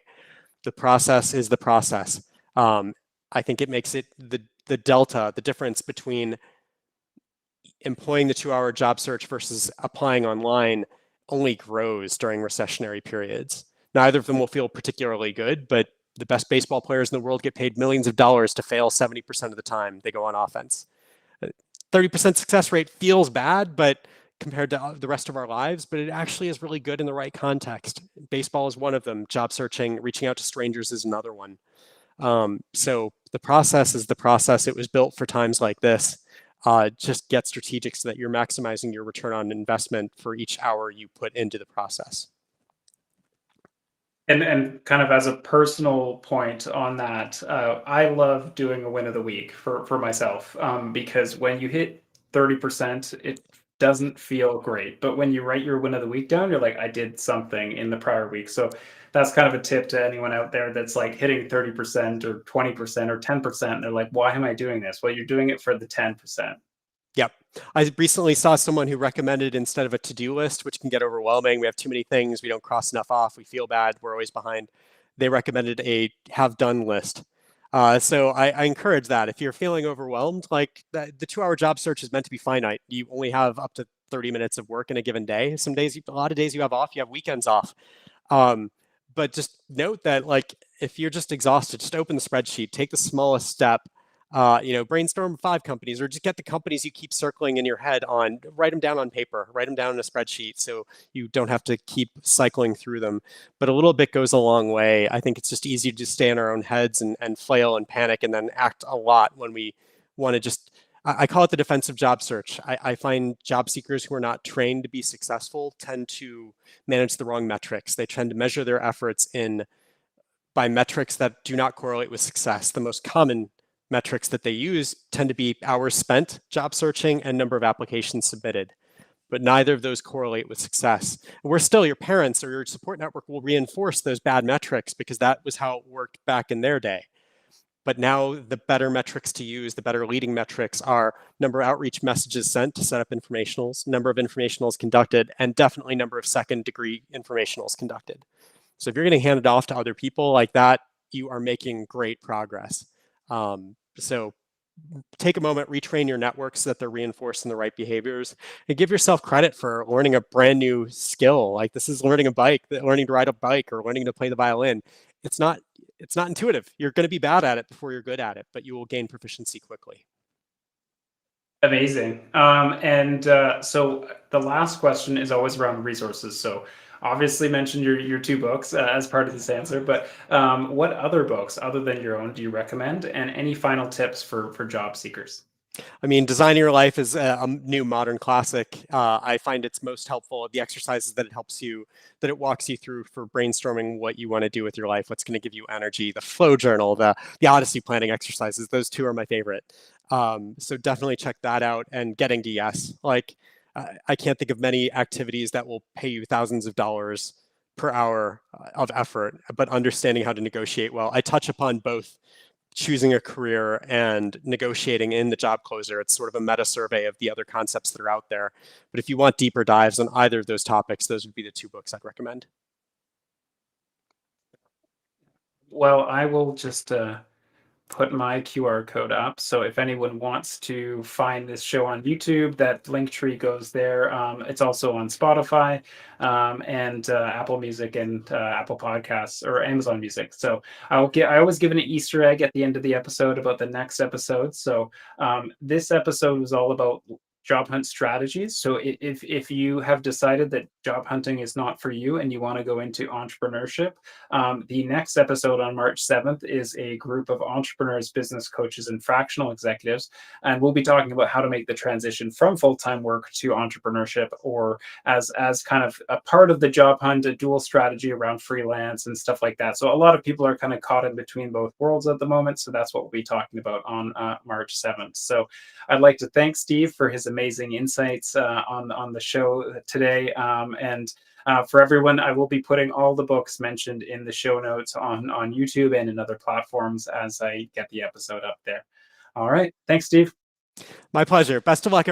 S2: The process is the process. I think it makes it the delta, the difference between employing the 2-hour job search versus applying online only grows during recessionary periods. Neither of them will feel particularly good, but the best baseball players in the world get paid millions of dollars to fail 70% of the time they go on offense. 30% success rate feels bad, but compared to the rest of our lives, but it actually is really good in the right context. Baseball is one of them. Job searching, reaching out to strangers is another one. So the process is the process. It was built for times like this. Just get strategic so that you're maximizing your return on investment for each hour you put into the process.
S1: And kind of as a personal point on that, I love doing a win of the week for myself, because when you hit 30%, it doesn't feel great. But when you write your win of the week down, you're like, I did something in the prior week. So that's kind of a tip to anyone out there that's like hitting 30% or 20% or 10%. And they're like, why am I doing this? Well, you're doing it for the 10%.
S2: Yep. I recently saw someone who recommended, instead of a to-do list, which can get overwhelming, we have too many things, we don't cross enough off, we feel bad, we're always behind. They recommended a have done list. So I encourage that. If you're feeling overwhelmed, like the 2-hour job search is meant to be finite. You only have up to 30 minutes of work in a given day. Some days, a lot of days you have off, you have weekends off. But just note that, like, if you're just exhausted, just open the spreadsheet, take the smallest step. Brainstorm 5 companies, or just get the companies you keep circling in your head on, write them down on paper, write them down in a spreadsheet so you don't have to keep cycling through them. But a little bit goes a long way. I think it's just easy to stay in our own heads and flail and panic and then act a lot when we want to just, I call it the defensive job search. I find job seekers who are not trained to be successful tend to manage the wrong metrics. They tend to measure their efforts by metrics that do not correlate with success. The most common metrics that they use tend to be hours spent job searching and number of applications submitted, but neither of those correlate with success. We're still, your parents or your support network will reinforce those bad metrics because that was how it worked back in their day. But now the better metrics to use, the better leading metrics are number of outreach messages sent to set up informationals, number of informationals conducted, and definitely number of second degree informationals conducted. So if you're getting handed off to other people like that, you are making great progress. So take a moment, retrain your network so that they're reinforcing the right behaviors, and give yourself credit for learning a brand new skill. Like, this is learning learning to ride a bike or learning to play the violin. It's not intuitive. You're going to be bad at it before you're good at it, but you will gain proficiency quickly.
S1: Amazing. So the last question is always around resources. So obviously mentioned your 2 books as part of this answer, but what other books other than your own do you recommend, and any final tips for job seekers?
S2: I mean, Designing Your Life is a new modern classic. I find it's most helpful, the exercises that it walks you through for brainstorming what you want to do with your life, what's going to give you energy, the flow journal, the Odyssey planning exercises. Those 2 are my favorite. So definitely check that out, and Getting to Yes. Like, I can't think of many activities that will pay you thousands of dollars per hour of effort, but understanding how to negotiate well. I touch upon both choosing a career and negotiating in the job closer. It's sort of a meta survey of the other concepts that are out there. But if you want deeper dives on either of those topics, those would be the 2 books I'd recommend.
S1: Well, I will just put my QR code up. So if anyone wants to find this show on YouTube, that link tree goes there. It's also on Spotify and Apple Music and Apple Podcasts or Amazon Music. So I always give an Easter egg at the end of the episode about the next episode. So this episode was all about job hunt strategies. So if you have decided that job hunting is not for you and you want to go into entrepreneurship, the next episode on March 7th is a group of entrepreneurs, business coaches, and fractional executives. And we'll be talking about how to make the transition from full-time work to entrepreneurship, or as kind of a part of the job hunt, a dual strategy around freelance and stuff like that. So a lot of people are kind of caught in between both worlds at the moment. So that's what we'll be talking about on March 7th. So I'd like to thank Steve for his amazing insights on the show today. And for everyone, I will be putting all the books mentioned in the show notes on YouTube and in other platforms as I get the episode up there. All right. Thanks, Steve.
S2: My pleasure. Best of luck, everybody.